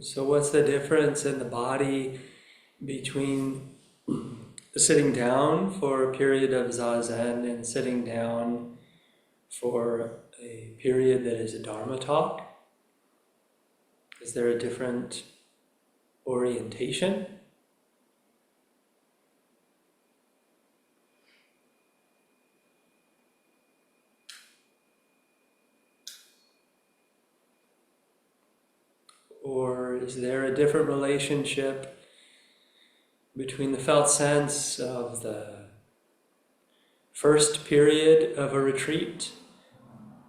So what's the difference in the body between sitting down for a period of zazen and sitting down for a period that is a Dharma talk? Is there a different orientation? Or is there a different relationship between the felt sense of the first period of a retreat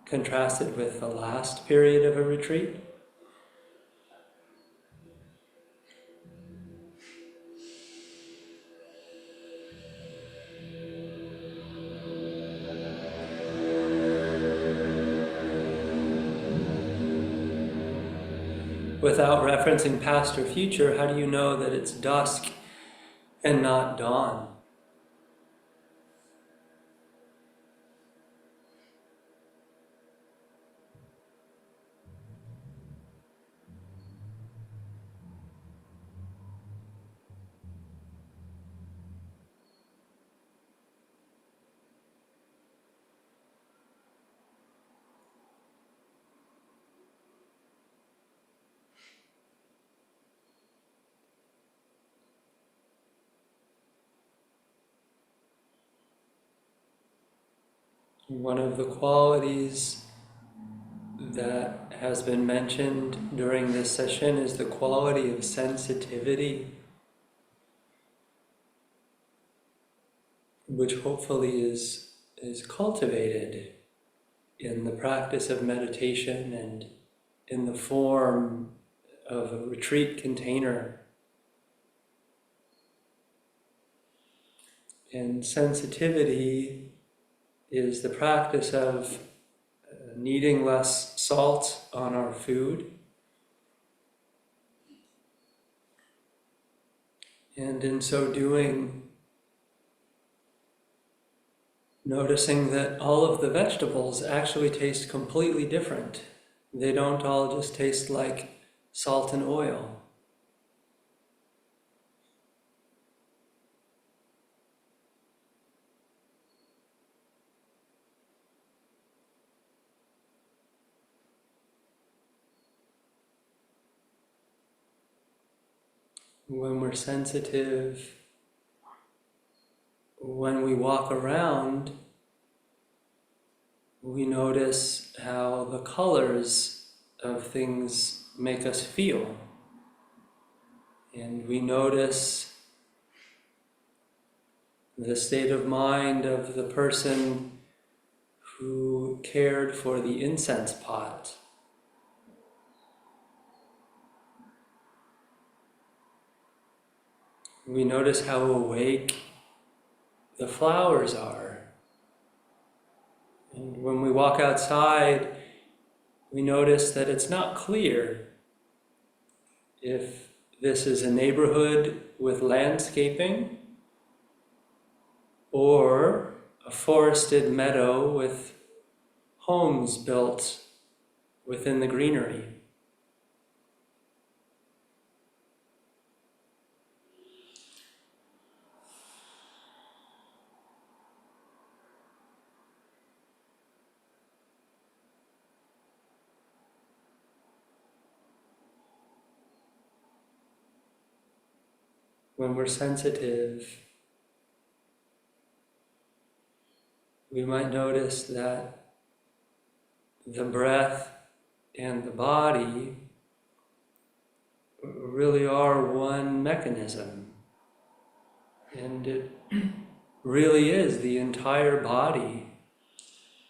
contrasted with the last period of a retreat? Without referencing past or future, how do you know that it's dusk and not dawn? One of the qualities that has been mentioned during this session is the quality of sensitivity, which hopefully is cultivated in the practice of meditation and in the form of a retreat container. And sensitivity is the practice of needing less salt on our food. And in so doing, noticing that all of the vegetables actually taste completely different. They don't all just taste like salt and oil. When we're sensitive, when we walk around, we notice how the colors of things make us feel. And we notice the state of mind of the person who cared for the incense pot. We notice how awake the flowers are. And when we walk outside, we notice that it's not clear if this is a neighborhood with landscaping or a forested meadow with homes built within the greenery. When we're sensitive, we might notice that the breath and the body really are one mechanism. And it really is the entire body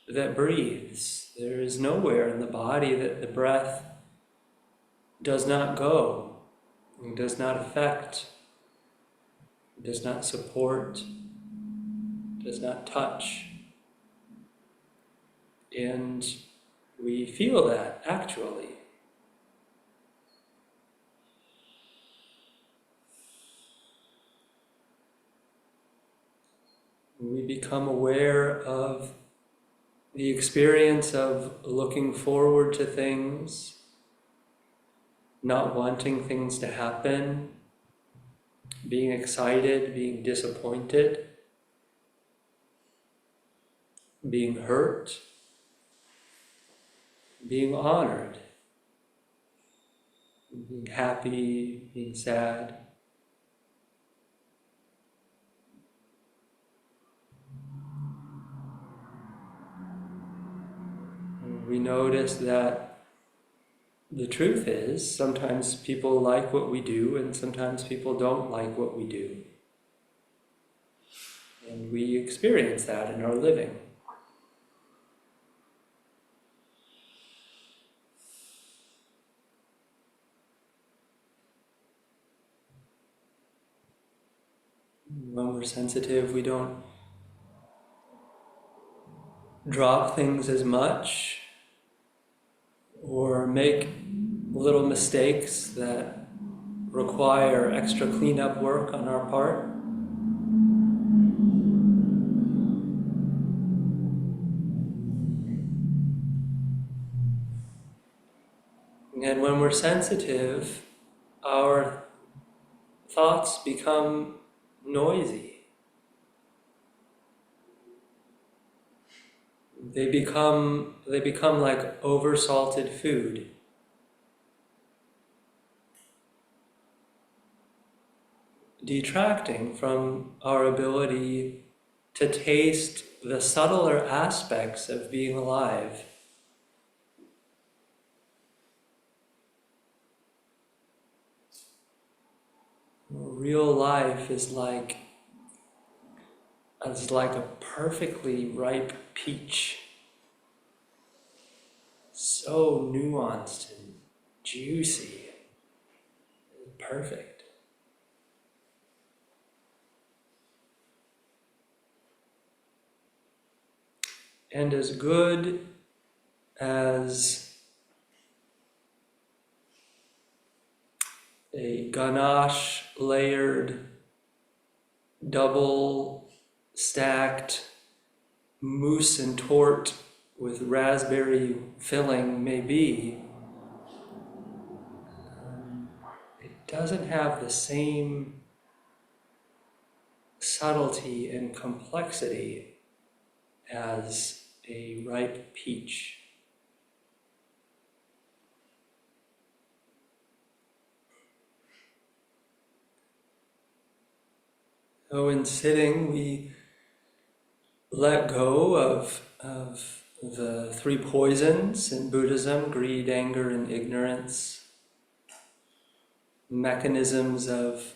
that breathes. There is nowhere in the body that the breath does not go, does not affect, does not support, does not touch. And we feel that actually. We become aware of the experience of looking forward to things not wanting things to happen, being excited, being disappointed, being hurt, being honored, being happy, being sad. And we notice that the truth is sometimes people like what we do and sometimes people don't like what we do. And we experience that in our living. When we're sensitive, we don't drop things as much or make little mistakes that require extra cleanup work on our part. And when we're sensitive, our thoughts become noisy. They become like over-salted food. Detracting from our ability to taste the subtler aspects of being alive. Real life is like a perfectly ripe peach. So nuanced and juicy. Perfect. And as good as a ganache layered, double stacked mousse and tort with raspberry filling may be, it doesn't have the same subtlety and complexity as a ripe peach. So in sitting, we let go of the three poisons in Buddhism: greed, anger, and ignorance. Mechanisms of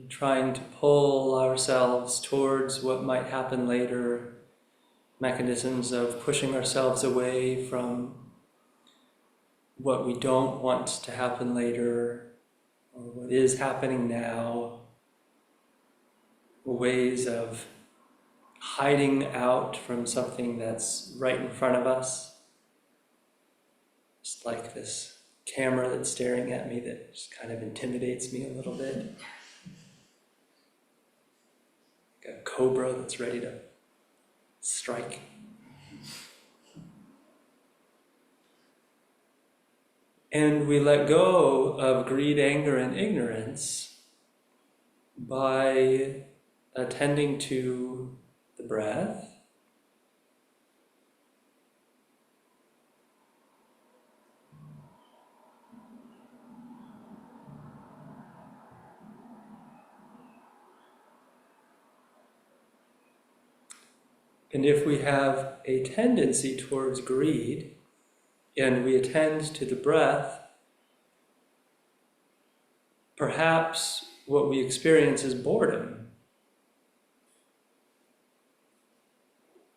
trying to pull ourselves towards what might happen later. Mechanisms of pushing ourselves away from what we don't want to happen later, or what is happening now. Ways of hiding out from something that's right in front of us. Just like this camera that's staring at me that just kind of intimidates me a little bit. Like a cobra that's ready to strike. And we let go of greed, anger, and ignorance by attending to the breath, and if we have a tendency towards greed and we attend to the breath, perhaps what we experience is boredom.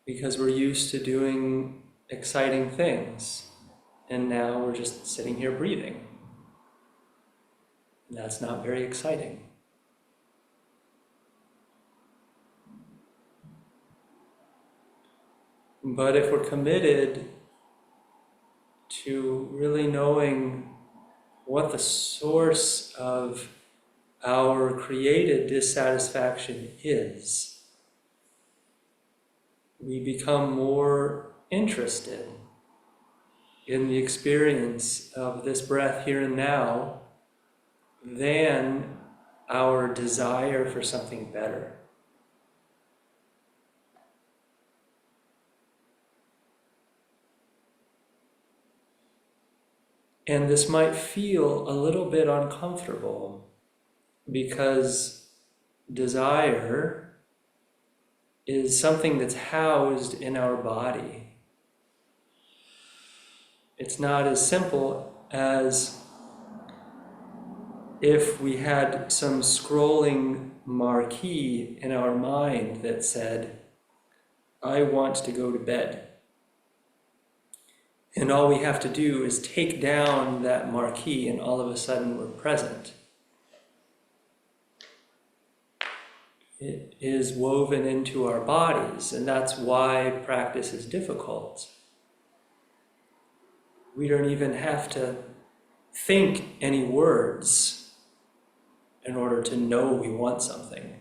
Because we're used to doing exciting things, and now we're just sitting here breathing. And that's not very exciting. But if we're committed to really knowing what the source of our created dissatisfaction is, we become more interested in the experience of this breath here and now than our desire for something better. And this might feel a little bit uncomfortable because desire is something that's housed in our body. It's not as simple as if we had some scrolling marquee in our mind that said, I want to go to bed. And all we have to do is take down that marquee and all of a sudden we're present. It is woven into our bodies, and that's why practice is difficult. We don't even have to think any words in order to know we want something.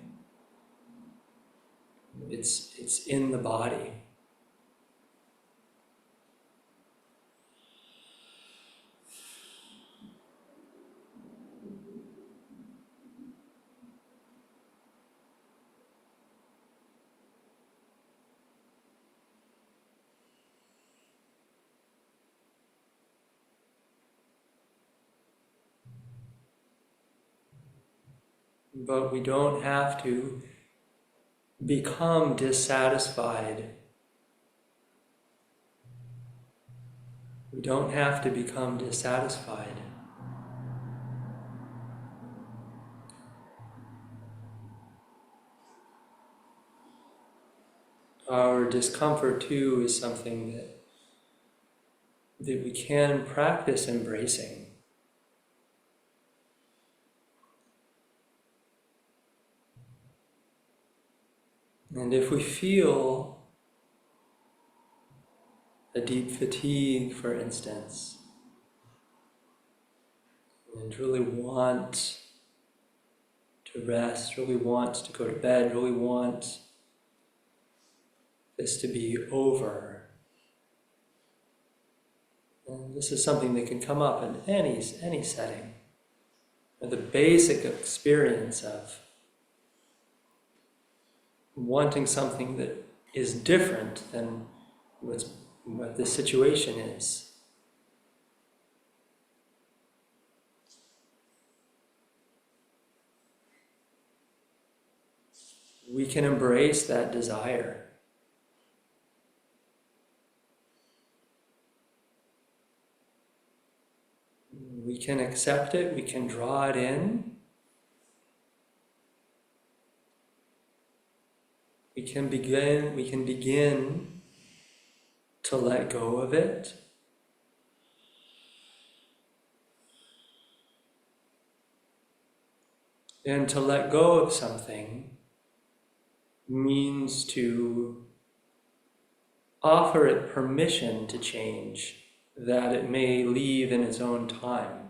It's in the body. But we don't have to become dissatisfied. We don't have to become dissatisfied. Our discomfort too is something that we can practice embracing. And if we feel a deep fatigue, for instance, and really want to rest, really want to go to bed, really want this to be over, and this is something that can come up in any setting. The basic experience of wanting something that is different than what the situation is. We can embrace that desire. We can accept it, we can draw it in. We can begin to let go of it. And to let go of something means to offer it permission to change, that it may leave in its own time.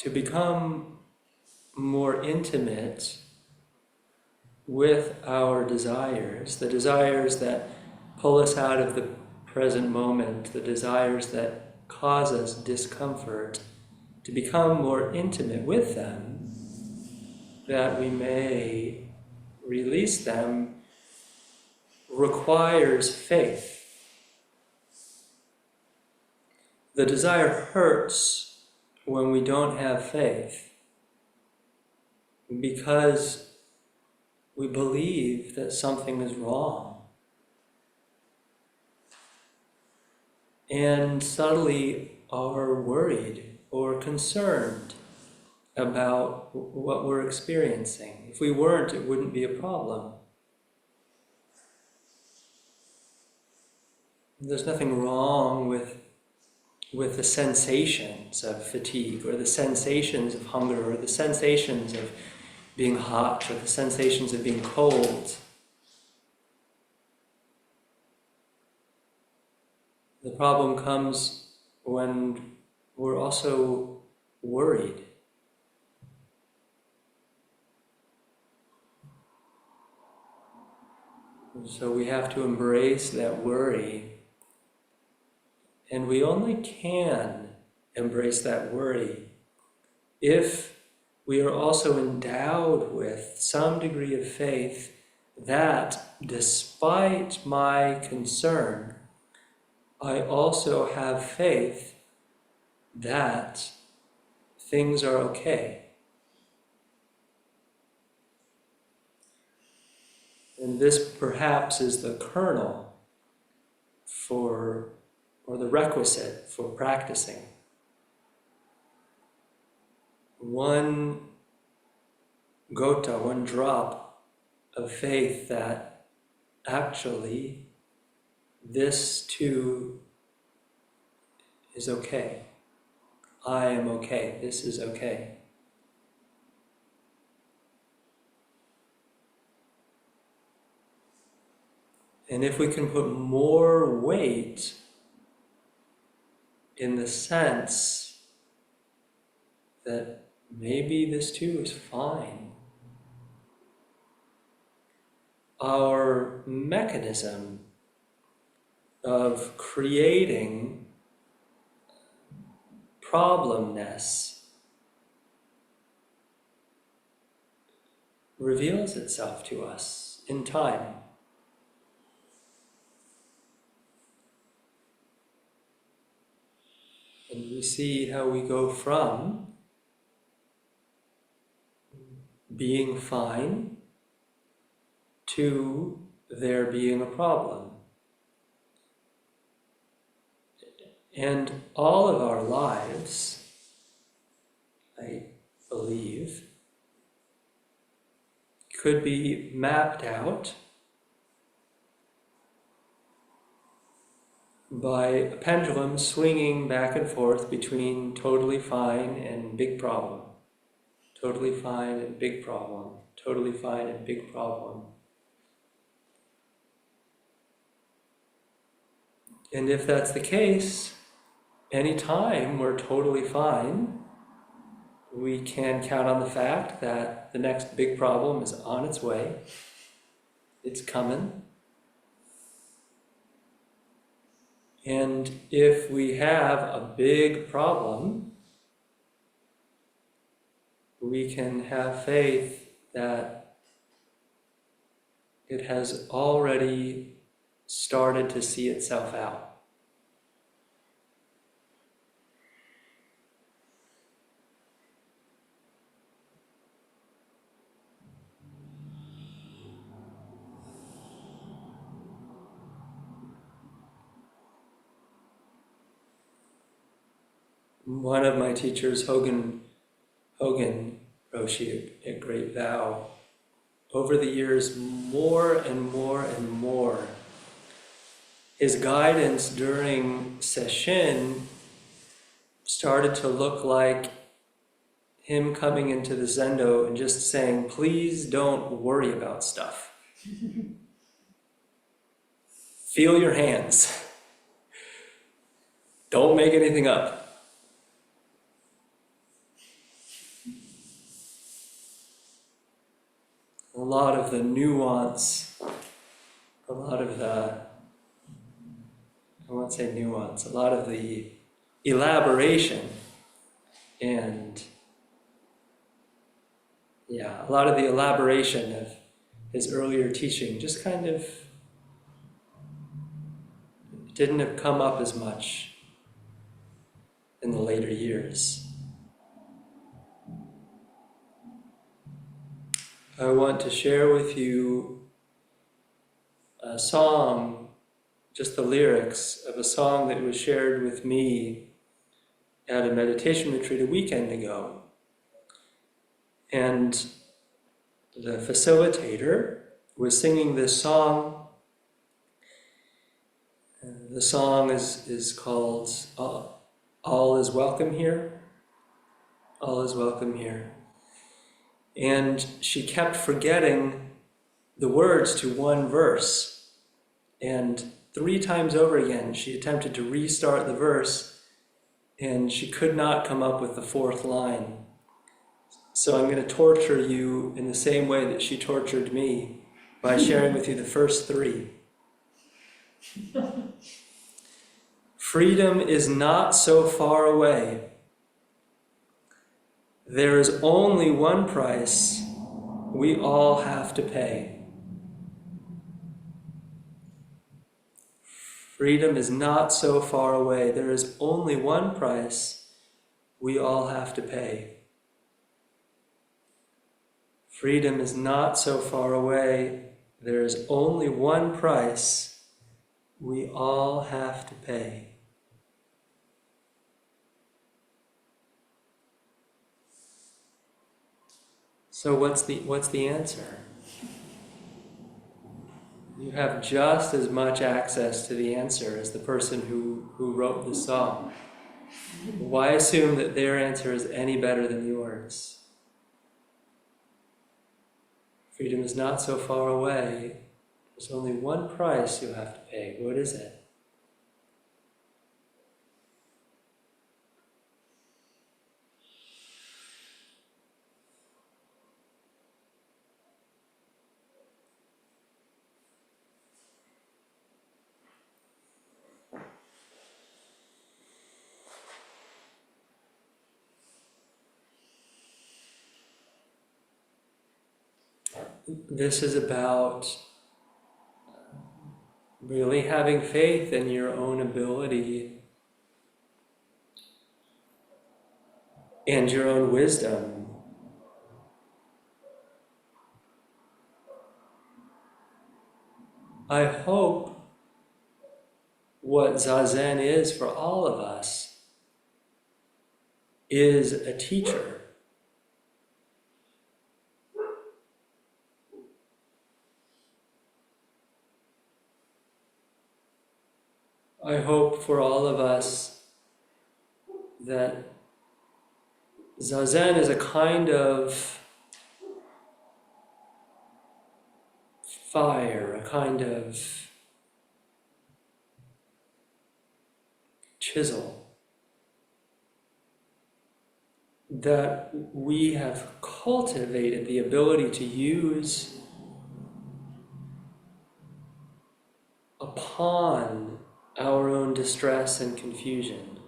To become more intimate with our desires, the desires that pull us out of the present moment, the desires that cause us discomfort, to become more intimate with them, that we may release them, requires faith. The desire hurts when we don't have faith, because we believe that something is wrong. And subtly are worried or concerned about what we're experiencing. If we weren't, it wouldn't be a problem. There's nothing wrong with the sensations of fatigue, or the sensations of hunger, or the sensations of being hot or the sensations of being cold. The problem comes when we're also worried. And so we have to embrace that worry. And we only can embrace that worry if we are also endowed with some degree of faith that, despite my concern, I also have faith that things are okay. And this perhaps is the kernel or the requisite for practicing. One gota, one drop of faith that actually this too is okay. I am okay. This is okay. And if we can put more weight in the sense that maybe this too is fine, our mechanism of creating problemness reveals itself to us in time. And we see how we go from being fine to there being a problem. And all of our lives, I believe, could be mapped out by a pendulum swinging back and forth between totally fine and big problem, totally fine and big problem, totally fine and big problem. And if that's the case, anytime we're totally fine, we can count on the fact that the next big problem is on its way. It's coming. And if we have a big problem, we can have faith that it has already started to see itself out. One of my teachers, Hogan Roshi at Great Vow, over the years, more and more and more, his guidance during Sesshin started to look like him coming into the Zendo and just saying, please don't worry about stuff. Feel your hands. Don't make anything up. A lot of the nuance, a lot of the, I won't say nuance, a lot of the elaboration and a lot of the elaboration of his earlier teaching just kind of didn't have come up as much in the later years. I want to share with you a song, just the lyrics of a song that was shared with me at a meditation retreat a weekend ago. And the facilitator was singing this song. The song is called All is Welcome Here. All is Welcome Here. And she kept forgetting the words to one verse. And 3 times over again, she attempted to restart the verse, and she could not come up with the 4th line. So I'm going to torture you in the same way that she tortured me by sharing with you the first 3. Freedom is not so far away. There is only one price we all have to pay. Freedom is not so far away. There is only one price we all have to pay. Freedom is not so far away. There is only one price we all have to pay. So what's the answer? You have just as much access to the answer as the person who wrote the song. Why assume that their answer is any better than yours? Freedom is not so far away. There's only one price you have to pay. What is it? This is about really having faith in your own ability and your own wisdom. I hope what Zazen is for all of us is a teacher. I hope for all of us that Zazen is a kind of fire, a kind of chisel that we have cultivated the ability to use upon our own distress and confusion.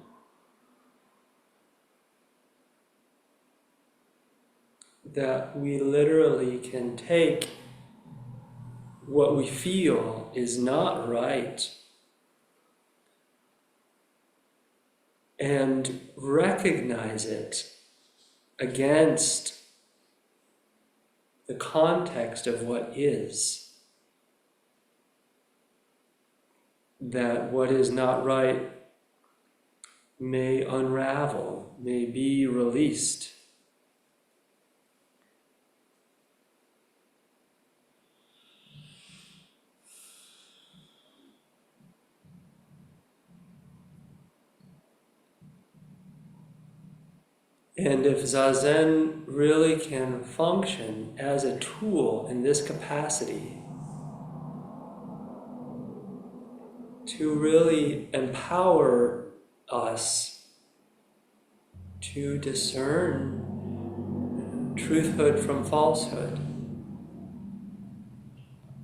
That we literally can take what we feel is not right and recognize it against the context of what is. That what is not right may unravel, may be released. And if Zazen really can function as a tool in this capacity, to really empower us to discern truthhood from falsehood,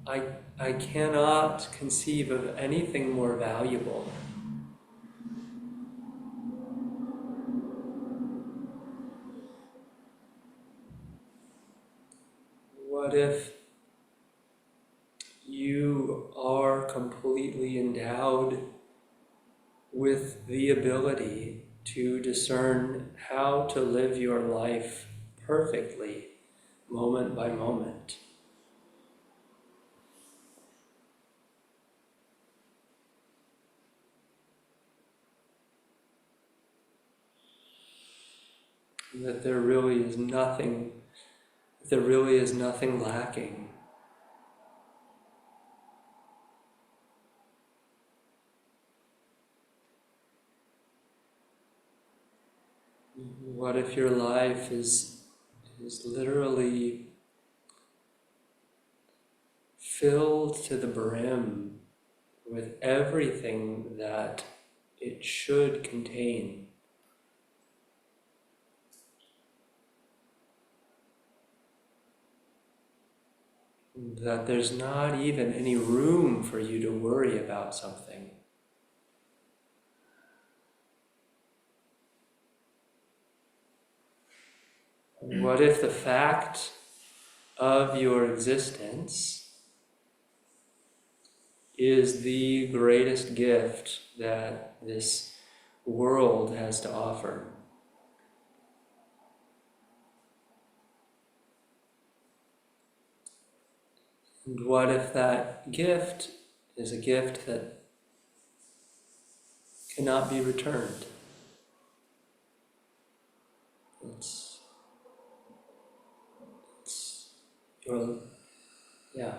I cannot conceive of anything more valuable. What if you are completely endowed with the ability to discern how to live your life perfectly, moment by moment? That there really is nothing lacking. What if your life is is literally filled to the brim with everything that it should contain. That there's not even any room for you to worry about something. What if the fact of your existence is the greatest gift that this world has to offer? And what if that gift is a gift that cannot be returned? It's your, yeah.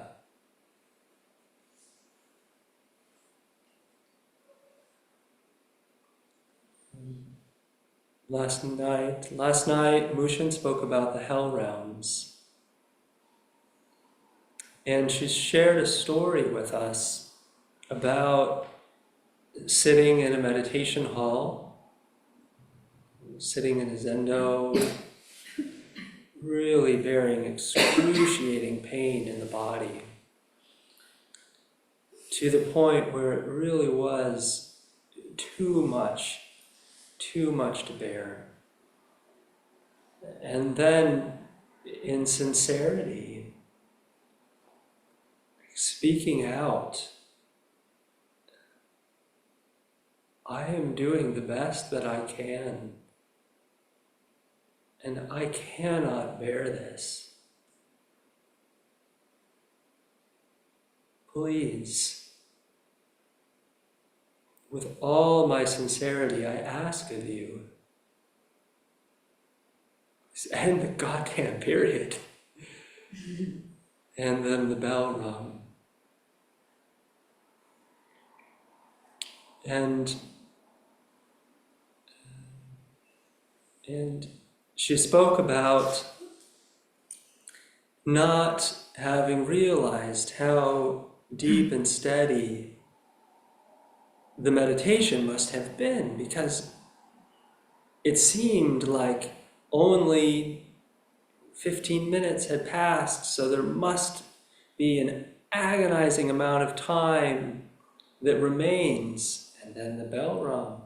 Last night, Mushin spoke about the hell realms. And she shared a story with us about sitting in a meditation hall, sitting in a zendo, really bearing excruciating pain in the body, to the point where it really was too much to bear. And then, in sincerity, speaking out, I am doing the best that I can, and I cannot bear this. Please, with all my sincerity, I ask of you, end the goddamn period. And then the bell rung. And she spoke about not having realized how deep and steady the meditation must have been, because it seemed like only 15 minutes had passed, so there must be an agonizing amount of time that remains, and then the bell rung.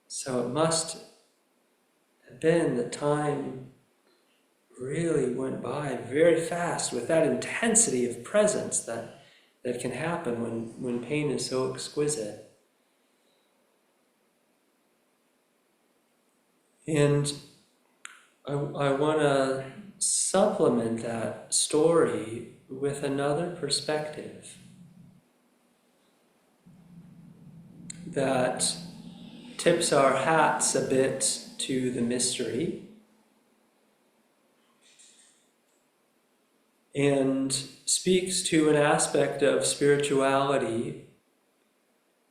So it must have been that time really went by very fast with that intensity of presence that can happen when pain is so exquisite. And I want to supplement that story with another perspective that tips our hats a bit to the mystery and speaks to an aspect of spirituality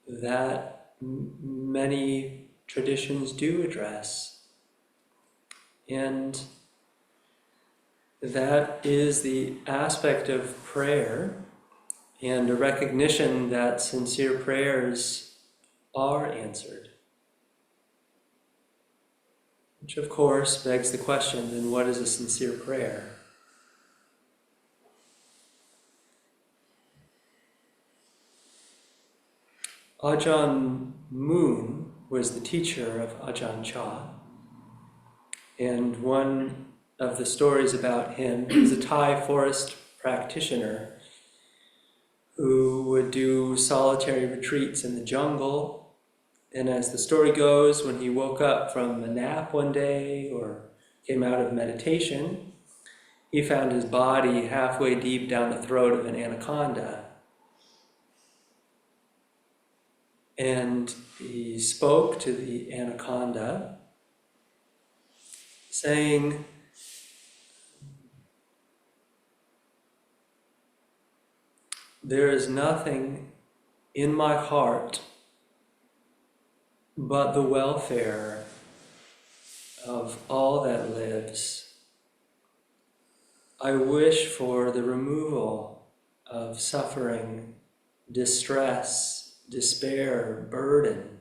that many traditions do address. And that is the aspect of prayer and a recognition that sincere prayers are answered. Which of course begs the question, then what is a sincere prayer? Ajahn Mun was the teacher of Ajahn Chah. And one of the stories about him, he was a Thai forest practitioner who would do solitary retreats in the jungle. And as the story goes, when he woke up from a nap one day or came out of meditation, he found his body halfway deep down the throat of an anaconda. And he spoke to the anaconda, saying, "There is nothing in my heart but the welfare of all that lives. I wish for the removal of suffering, distress, despair, burden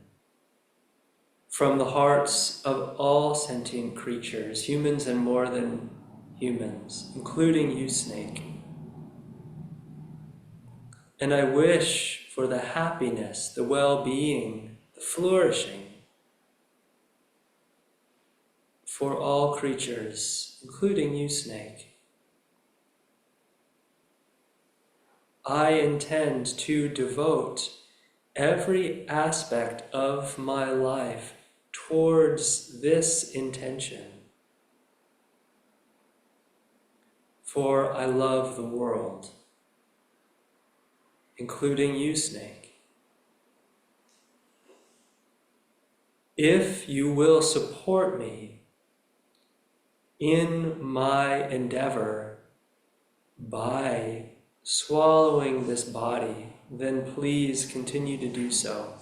from the hearts of all sentient creatures, humans and more than humans, including you, Snake. And I wish for the happiness, the well-being, the flourishing for all creatures, including you, Snake. I intend to devote every aspect of my life towards this intention. For I love the world, including you, Snake. If you will support me in my endeavor by swallowing this body, then please continue to do so.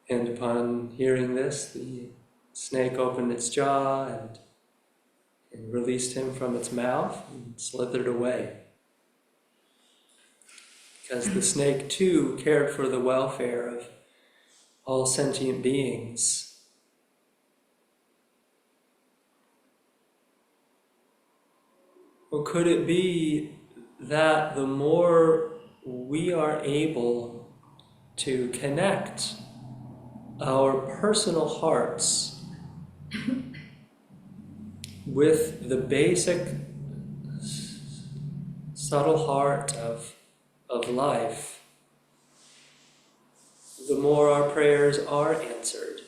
And upon hearing this, the snake opened its jaw and released him from its mouth and slithered away. Because the snake too cared for the welfare of all sentient beings. Well, could it be that the more we are able to connect our personal hearts with the basic subtle heart of life, the more our prayers are answered,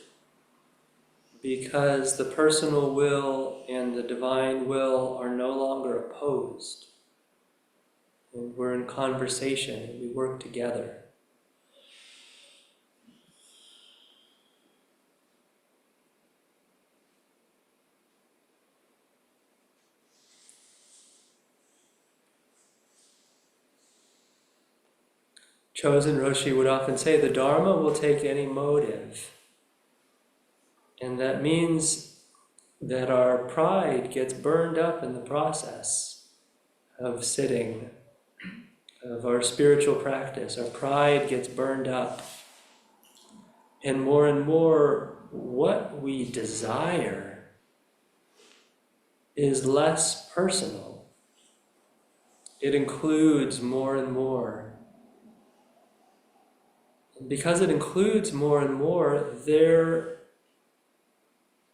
because the personal will and the divine will are no longer opposed, and we're in conversation and we work together. Chosen Roshi would often say the Dharma will take any motive. And that means that our pride gets burned up in the process of sitting, of our spiritual practice. Our pride gets burned up. And more, what we desire is less personal. It includes more and more. Because it includes more and more, there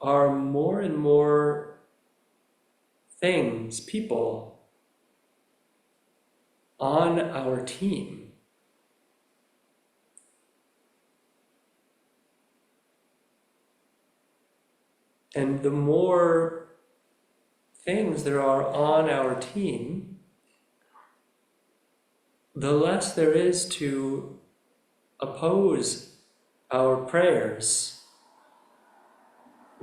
are more and more things, people on our team. And the more things there are on our team, the less there is to oppose our prayers,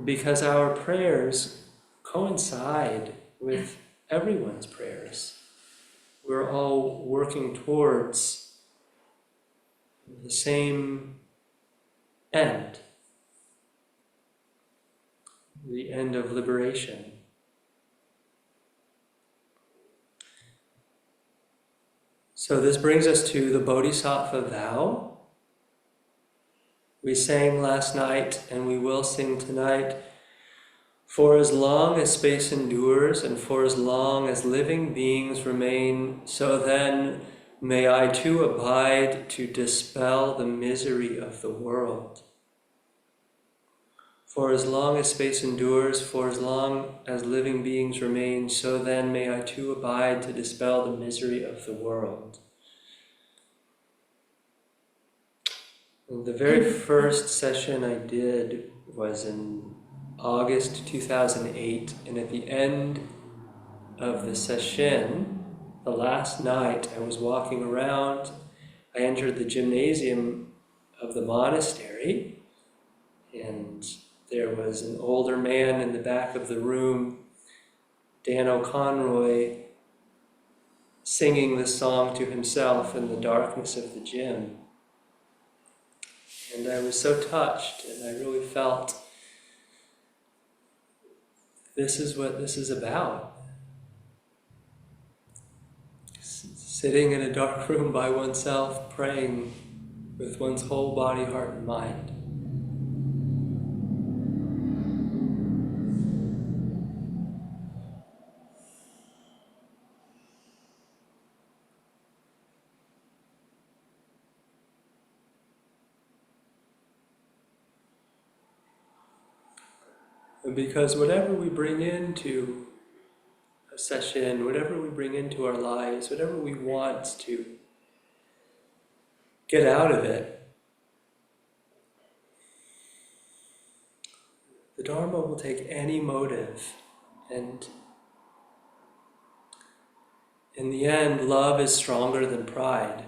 because our prayers coincide with everyone's prayers. We're all working towards the same end, the end of liberation. So this brings us to the Bodhisattva vow. We sang last night, and we will sing tonight. For as long as space endures, and for as long as living beings remain, so then may I too abide to dispel the misery of the world. For as long as space endures, for as long as living beings remain, so then may I too abide to dispel the misery of the world. The very first session I did was in August 2008, and at the end of the session, the last night, I was walking around. I entered the gymnasium of the monastery, and there was an older man in the back of the room, Dan O'Conroy, singing the song to himself in the darkness of the gym. And I was so touched, and I really felt this is what this is about. Sitting in a dark room by oneself, praying with one's whole body, heart, and mind. And because whatever we bring into a session, whatever we bring into our lives, whatever we want to get out of it, the Dharma will take any motive, and in the end, love is stronger than pride.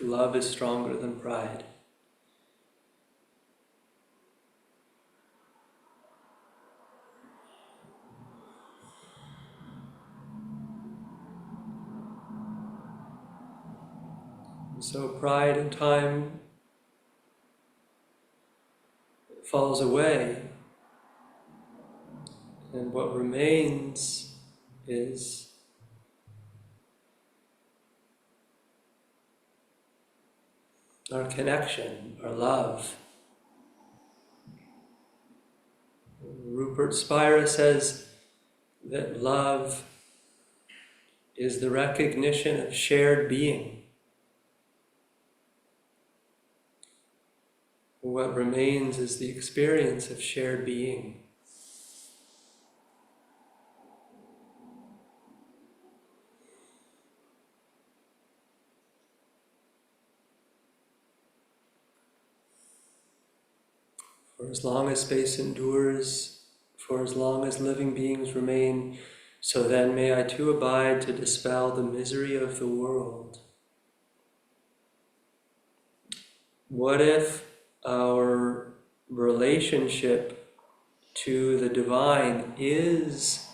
Love is stronger than pride. And so pride in time falls away, and what remains is our connection, our love. Rupert Spira says that love is the recognition of shared being. What remains is the experience of shared being. For as long as space endures, for as long as living beings remain, so then may I too abide to dispel the misery of the world. What if our relationship to the divine is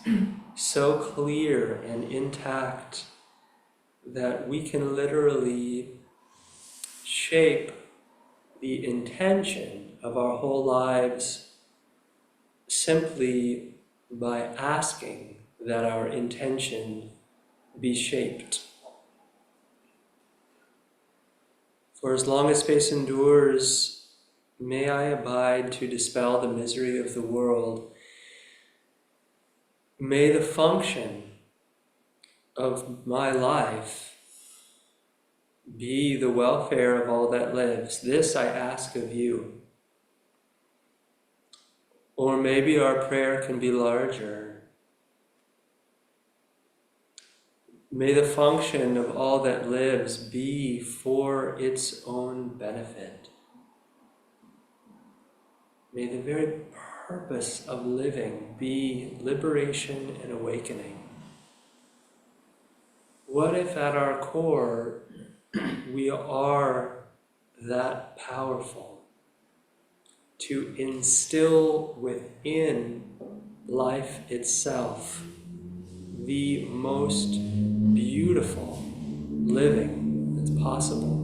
so clear and intact that we can literally shape the intention of our whole lives simply by asking that our intention be shaped? For as long as space endures, may I abide to dispel the misery of the world. May the function of my life be the welfare of all that lives. This I ask of you. Or maybe our prayer can be larger. May the function of all that lives be for its own benefit. May the very purpose of living be liberation and awakening. What if at our core we are that powerful to instill within life itself the most beautiful living that's possible?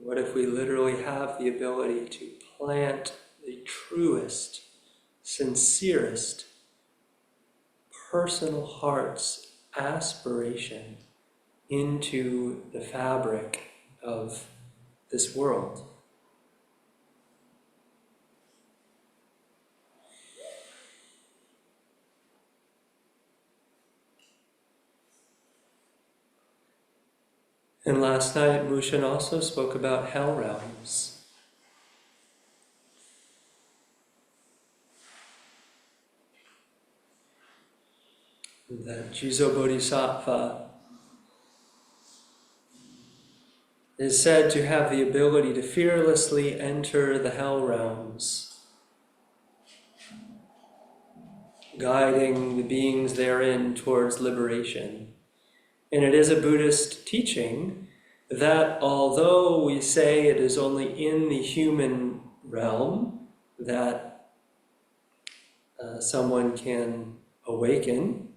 What if we literally have the ability to plant the truest, sincerest, personal heart's aspiration into the fabric of this world? And last night, Mushin also spoke about hell realms. That Jizo Bodhisattva is said to have the ability to fearlessly enter the hell realms, guiding the beings therein towards liberation. And it is a Buddhist teaching that although we say it is only in the human realm that someone can awaken,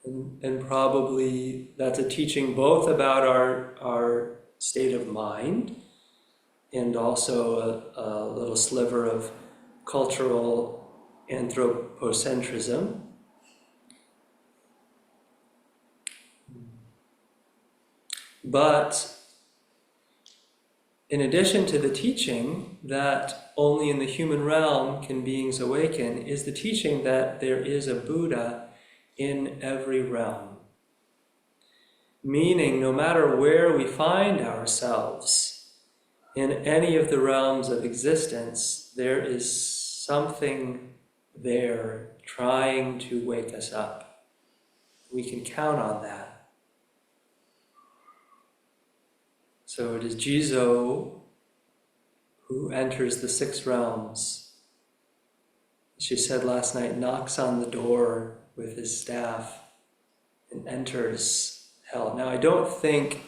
and probably that's a teaching both about our state of mind and also a little sliver of cultural anthropocentrism. But in addition to the teaching that only in the human realm can beings awaken, is the teaching that there is a Buddha in every realm. Meaning, no matter where we find ourselves in any of the realms of existence, there is something there trying to wake us up. We can count on that. So it is Jizo who enters the 6 realms. She said last night, knocks on the door with his staff and enters hell. Now, I don't think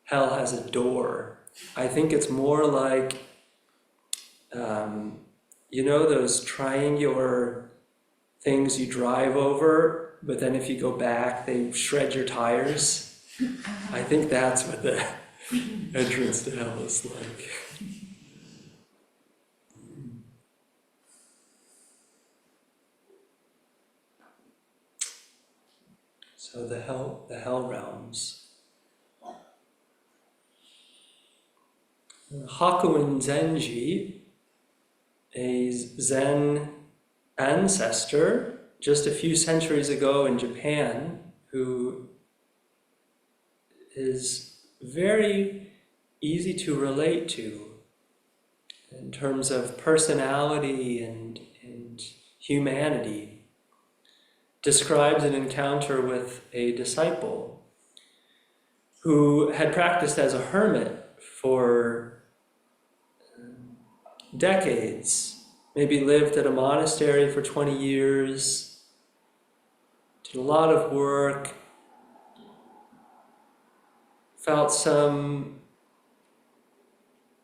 hell has a door. I think it's more like, you know, those triangular things you drive over, but then if you go back, they shred your tires. I think that's what the entrance to hell is like. So the hell realms. Hakuin Zenji, a Zen ancestor just a few centuries ago in Japan, who is very easy to relate to in terms of personality and humanity, describes an encounter with a disciple who had practiced as a hermit for decades, maybe lived at a monastery for 20 years, did a lot of work, felt some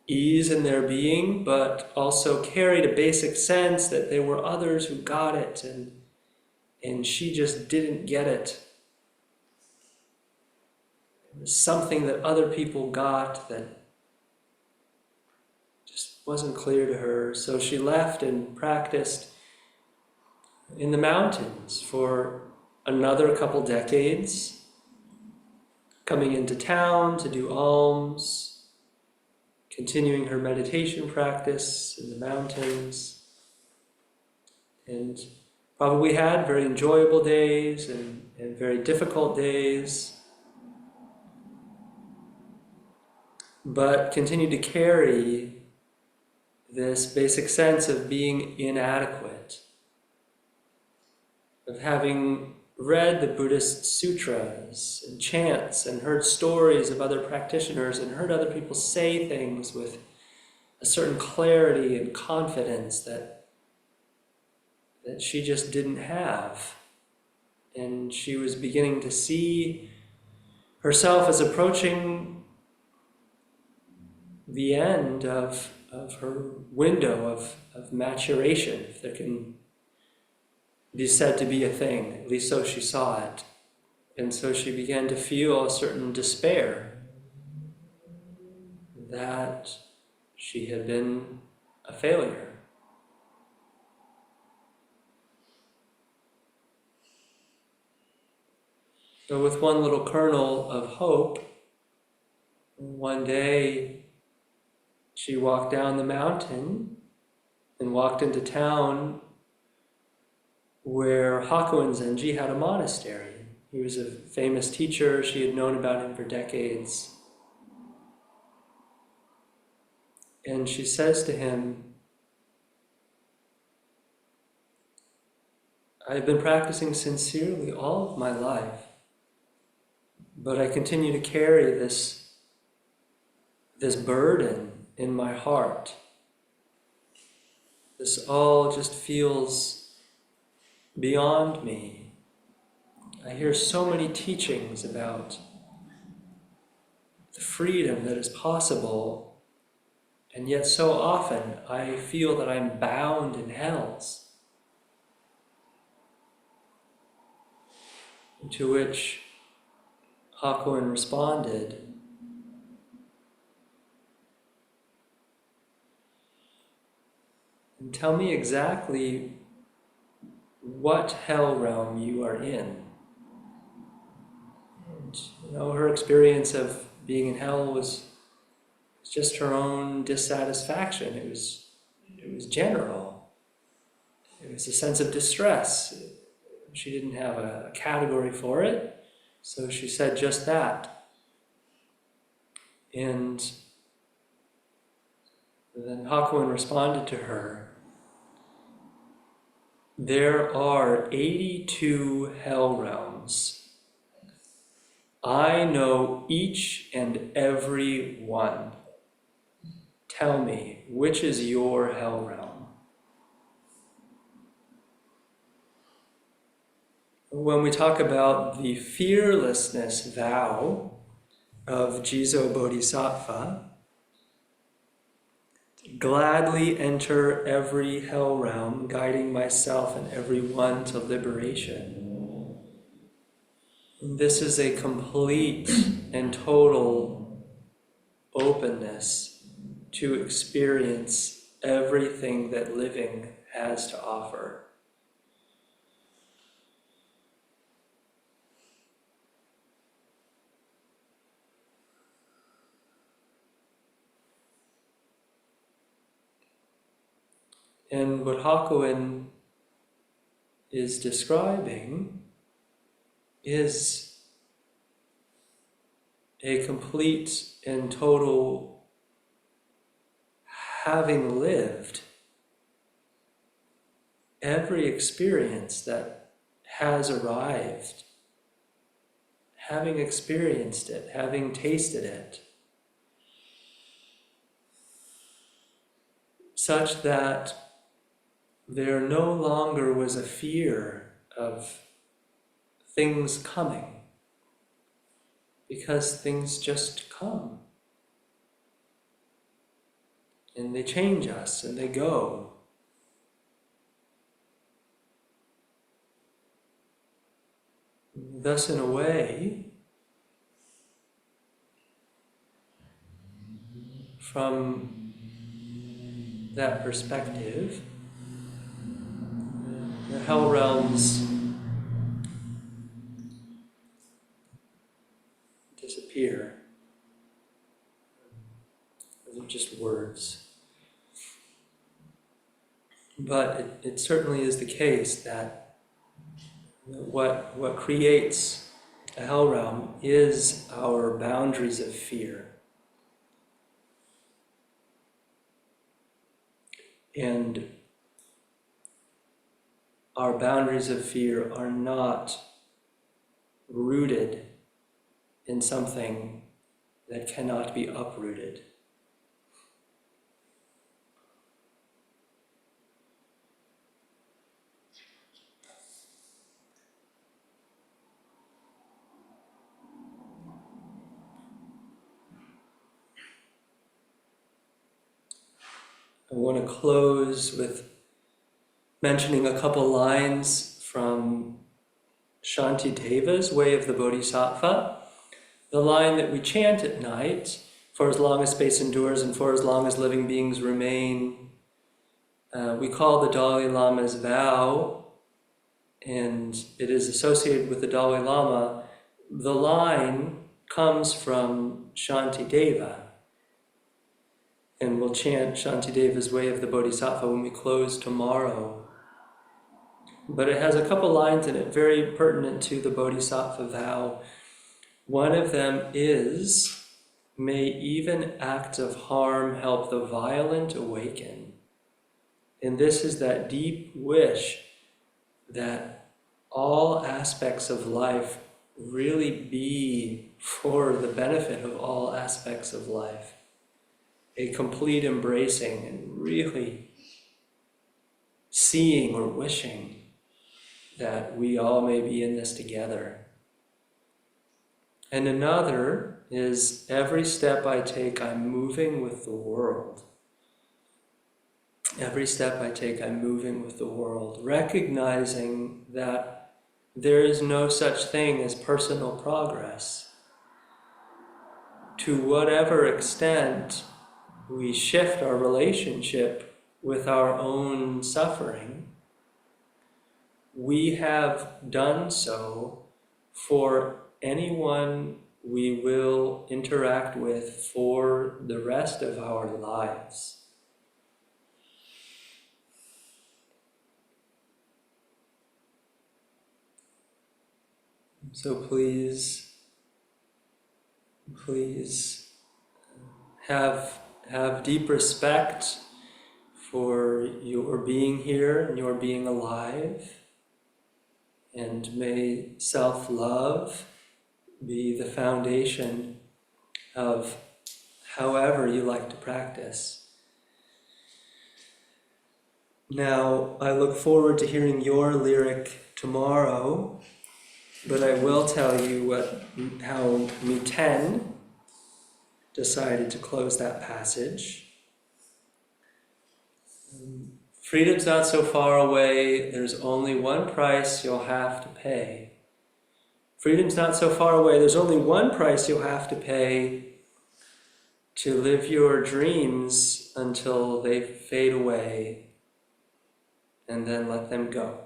ease in their being, but also carried a basic sense that there were others who got it, and she just didn't get it. It was something that other people got that just wasn't clear to her. So she left and practiced in the mountains for another couple decades, coming into town to do alms, continuing her meditation practice in the mountains, and probably had very enjoyable days and very difficult days, but continued to carry this basic sense of being inadequate, of having read the Buddhist sutras and chants and heard stories of other practitioners and heard other people say things with a certain clarity and confidence that she just didn't have. And she was beginning to see herself as approaching the end of her window of maturation, if there can be said to be a thing. At least so she saw it. And so she began to feel a certain despair that she had been a failure. But with one little kernel of hope, one day she walked down the mountain and walked into town where Hakuin Zenji had a monastery. He was a famous teacher. She had known about him for decades. And she says to him, I've been practicing sincerely all of my life, but I continue to carry this burden in my heart. This all just feels beyond me. I hear so many teachings about the freedom that is possible, and yet so often I feel that I'm bound in hells. To which Hakuin responded, and tell me exactly what hell realm you are in. And, her experience of being in hell was just her own dissatisfaction. It was general. It was a sense of distress. She didn't have a category for it, so she said just that. And then Hakuin responded to her, there are 82 hell realms. I know each and every one. Tell me, which is your hell realm? When we talk about the fearlessness vow of Jizo Bodhisattva, gladly enter every hell realm, guiding myself and everyone to liberation. And this is a complete and total openness to experience everything that living has to offer. And what Hakuin is describing is a complete and total having lived every experience that has arrived, having experienced it, having tasted it, such that there no longer was a fear of things coming, because things just come. And they change us and they go. Thus, in a way, from that perspective, the hell realms disappear. Those are just words. But it certainly is the case that what creates a hell realm is our boundaries of fear. And our boundaries of fear are not rooted in something that cannot be uprooted. I want to close with mentioning a couple lines from Shantideva's Way of the Bodhisattva. The line that we chant at night, for as long as space endures and for as long as living beings remain, we call the Dalai Lama's vow, and it is associated with the Dalai Lama. The line comes from Shantideva, and we'll chant Shantideva's Way of the Bodhisattva when we close tomorrow. But it has a couple lines in it very pertinent to the Bodhisattva vow. One of them is, may even acts of harm help the violent awaken. And this is that deep wish that all aspects of life really be for the benefit of all aspects of life. A complete embracing and really seeing or wishing that we all may be in this together. And another is every step I take, I'm moving with the world. Every step I take, I'm moving with the world, recognizing that there is no such thing as personal progress. To whatever extent we shift our relationship with our own suffering, we have done so for anyone we will interact with for the rest of our lives. So please have deep respect for your being here and your being alive, and may self-love be the foundation of however you like to practice. Now, I look forward to hearing your lyric tomorrow, but I will tell you how Miten decided to close that passage. Freedom's not so far away, there's only one price you'll have to pay. Freedom's not so far away, there's only one price you'll have to pay to live your dreams until they fade away, and then let them go.